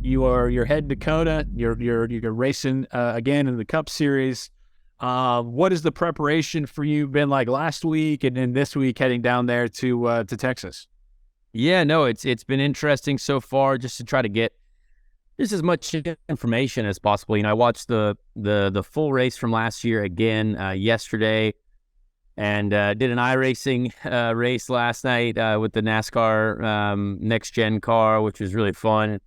you're heading to COTA. You're racing again in the Cup Series. What has the preparation for you been like last week and then this week heading down there to Texas? Yeah, no, it's been interesting so far just to try to get just as much information as possible. I watched the full race from last year again yesterday, and did an iRacing race last night with the NASCAR next gen car, which was really fun.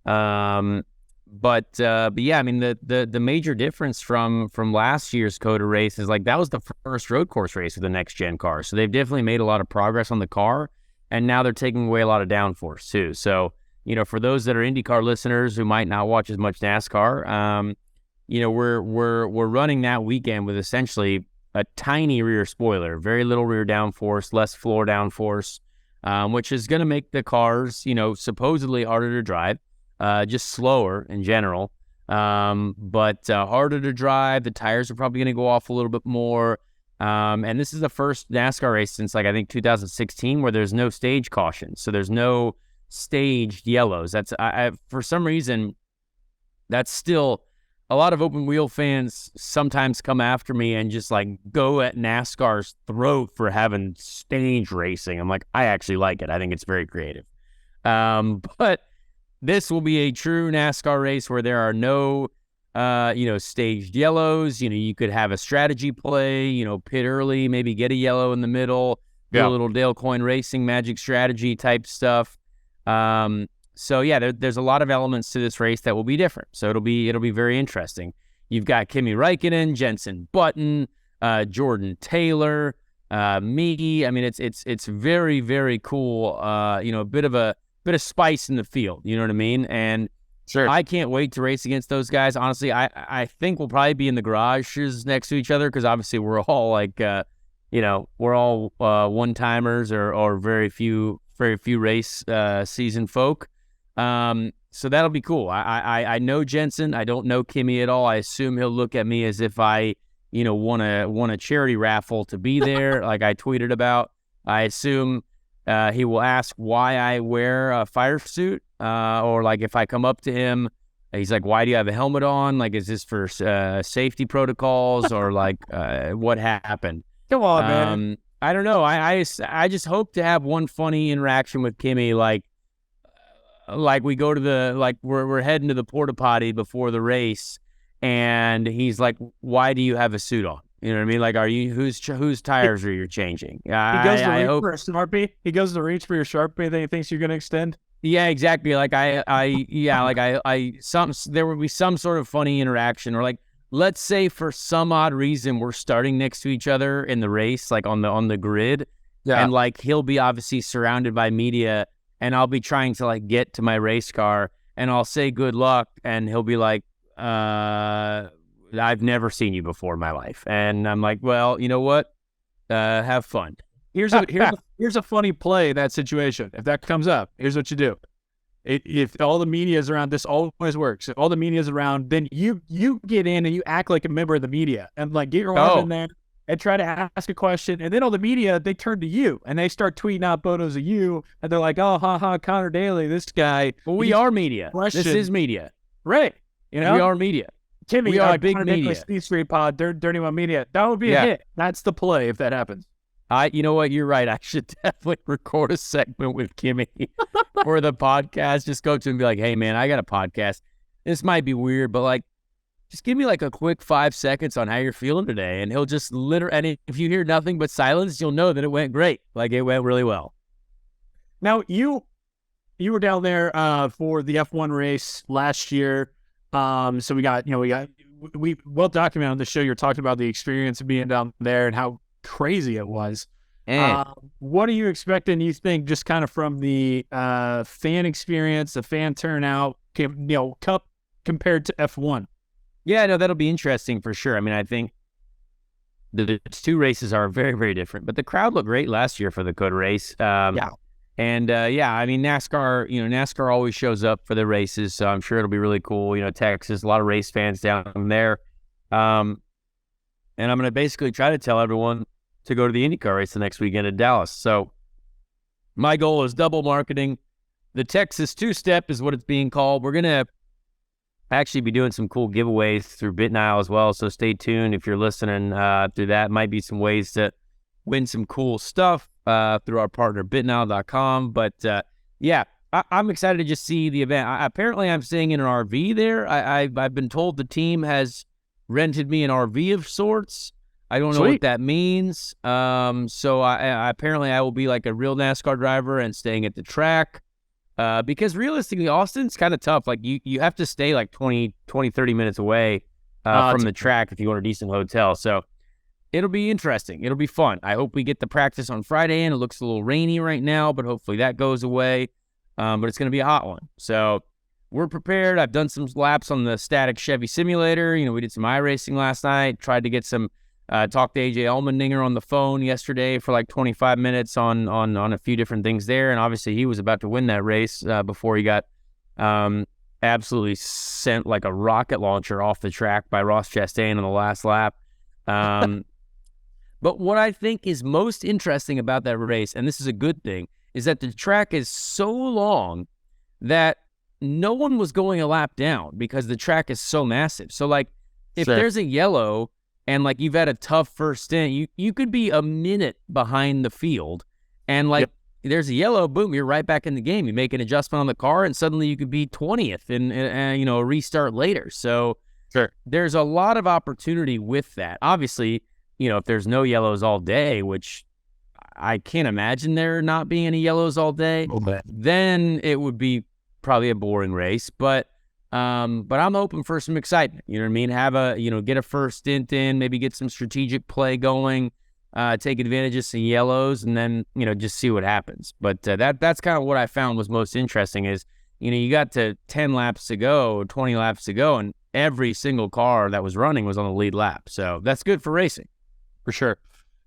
But yeah, I mean the major difference from last year's COTA race is like that was the first road course race with the next gen car, so they've definitely made a lot of progress on the car, and now they're taking away a lot of downforce too. So for those that are IndyCar listeners who might not watch as much NASCAR, we're running that weekend with essentially a tiny rear spoiler, very little rear downforce, less floor downforce, which is going to make the cars, supposedly harder to drive, just slower in general, but harder to drive. The tires are probably going to go off a little bit more. And this is the first NASCAR race since I think 2016 where there's no stage caution. So there's no staged yellows. That's for some reason, that's still a lot of open wheel fans sometimes come after me and just like go at NASCAR's throat for having stage racing. I'm like, I actually like it. I think it's very creative. But this will be a true NASCAR race where there are no, staged yellows. You could have a strategy play, pit early, maybe get a yellow in the middle, do a little Dale Coyne Racing magic strategy type stuff. So yeah, there's a lot of elements to this race that will be different. So it'll be very interesting. You've got Kimi Raikkonen, Jenson Button, Jordan Taylor, me. I mean, it's very, very cool. A bit of spice in the field. You know what I mean? And Sure. I can't wait to race against those guys. Honestly, I think we'll probably be in the garages next to each other because obviously we're all like, we're all one-timers or very few race season folk. So that'll be cool. I know Jensen. I don't know Kimi at all. I assume he'll look at me as if I, won a charity raffle to be there, like I tweeted about. I assume he will ask why I wear a fire suit, or like if I come up to him, he's like, "Why do you have a helmet on? Like, is this for safety protocols or like what happened?" Come on, man. I don't know. I just hope to have one funny interaction with Kimi, like we go to we're heading to the porta potty before the race, and he's like, "Why do you have a suit on?" You know what I mean? Like, are you whose tires are you changing? He goes to reach for a Sharpie. He goes to reach for your Sharpie that he thinks you're going to extend. Yeah, exactly. Like there would be some sort of funny interaction, or like, let's say for some odd reason we're starting next to each other in the race, like on the grid, and like he'll be obviously surrounded by media, and I'll be trying to like get to my race car, and I'll say good luck, and he'll be like, I've never seen you before in my life. And I'm like, well, you know what? Have fun. Here's a funny play in that situation. If that comes up, here's what you do. If all the media is around, this always works. If all the media is around, then you get in and you act like a member of the media and like get your arm in there and try to ask a question. And then all the media, they turn to you and they start tweeting out photos of you. And they're like, oh, Conor Daly, this guy. Well, we are media. This is media. Right. We are media. Timmy, we are big media. Street Pod, Dirty One Media. That would be a hit. That's the play if that happens. You know what? You're right. I should definitely record a segment with Kimi for the podcast. Just go to him and be like, hey, man, I got a podcast. This might be weird, but like, just give me like a quick 5 seconds on how you're feeling today. And he'll just and if you hear nothing but silence, you'll know that it went great. Like it went really well. Now, you were down there for the F1 race last year. So we well documented on the show. You're talking about the experience of being down there and how crazy it was. What are you expecting? You think just kind of from the fan experience, the fan turnout, Cup compared to F1? Yeah, no, that'll be interesting for sure. I mean, I think the two races are very, very different, but the crowd looked great last year for the COTA race. And I mean, NASCAR always shows up for the races, so I'm sure it'll be really cool. Texas, a lot of race fans down there. And I'm going to basically try to tell everyone to go to the IndyCar race the next weekend in Dallas. So my goal is double marketing. the Texas two-step is what it's being called. We're going to actually be doing some cool giveaways through BitNile as well. So stay tuned if you're listening through that. Might be some ways to win some cool stuff through our partner, bitnile.com. But yeah, I'm excited to just see the event. Apparently, I'm staying in an RV there. I've been told the team has rented me an RV of sorts. I don't know what that means. So I apparently I will be like a real NASCAR driver and staying at the track. Because realistically, Austin's kind of tough. Like you have to stay like 20, 30 minutes away from the track if you want a decent hotel. So it'll be interesting. It'll be fun. I hope we get the practice on Friday in. It looks a little rainy right now, but hopefully that goes away. But it's going to be a hot one. So we're prepared. I've done some laps on the static Chevy simulator. We did some iRacing last night. Tried to get some talk to AJ Allmendinger on the phone yesterday for like 25 minutes on a few different things there. And obviously he was about to win that race before he got absolutely sent like a rocket launcher off the track by Ross Chastain on the last lap. But what I think is most interesting about that race, and this is a good thing, is that the track is so long that no one was going a lap down because the track is so massive. So like if there's a yellow and like you've had a tough first stint, you could be a minute behind the field, and like there's a yellow, boom, you're right back in the game. You make an adjustment on the car, and suddenly you could be 20th and a restart later. So there's a lot of opportunity with that. Obviously, if there's no yellows all day, which I can't imagine there not being any yellows all day, then it would be probably a boring race. But I'm hoping for some excitement. You know what I mean? Have get a first stint in, maybe get some strategic play going, take advantage of some yellows, and then, just see what happens. But that's kind of what I found was most interesting is, you got to 10 laps to go, 20 laps to go, and every single car that was running was on the lead lap. So that's good for racing. For sure.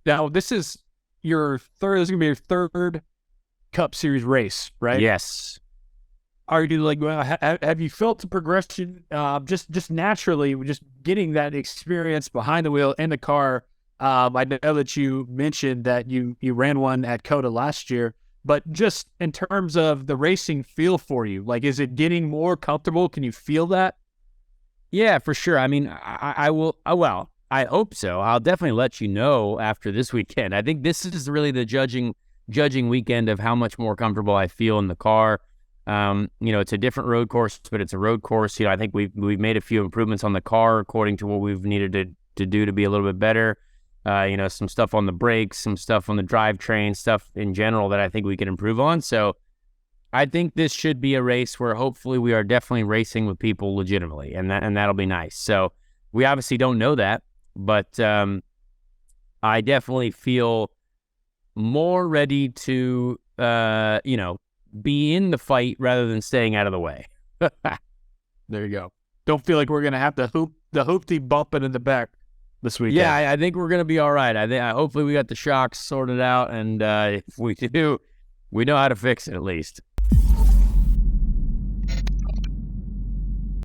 Now, this is going to be your third Cup Series race, right? Yes. Are you like, have you felt the progression just naturally, just getting that experience behind the wheel in the car? I know that you mentioned that you ran one at COTA last year, but just in terms of the racing feel for you, like, is it getting more comfortable? Can you feel that? Yeah, for sure. I mean, I will. Well, I hope so. I'll definitely let you know after this weekend. I think this is really the judging weekend of how much more comfortable I feel in the car. It's a different road course, but it's a road course. I think we've made a few improvements on the car according to what we've needed to do to be a little bit better. Some stuff on the brakes, some stuff on the drivetrain, stuff in general that I think we can improve on. So I think this should be a race where hopefully we are definitely racing with people legitimately, and that'll be nice. So we obviously don't know that, but I definitely feel more ready to be in the fight rather than staying out of the way. There you go. Don't feel like we're gonna have the hoopty bumping in the back this weekend. Yeah, I think we're gonna be all right. I think hopefully we got the shocks sorted out, and if we do, we know how to fix it at least.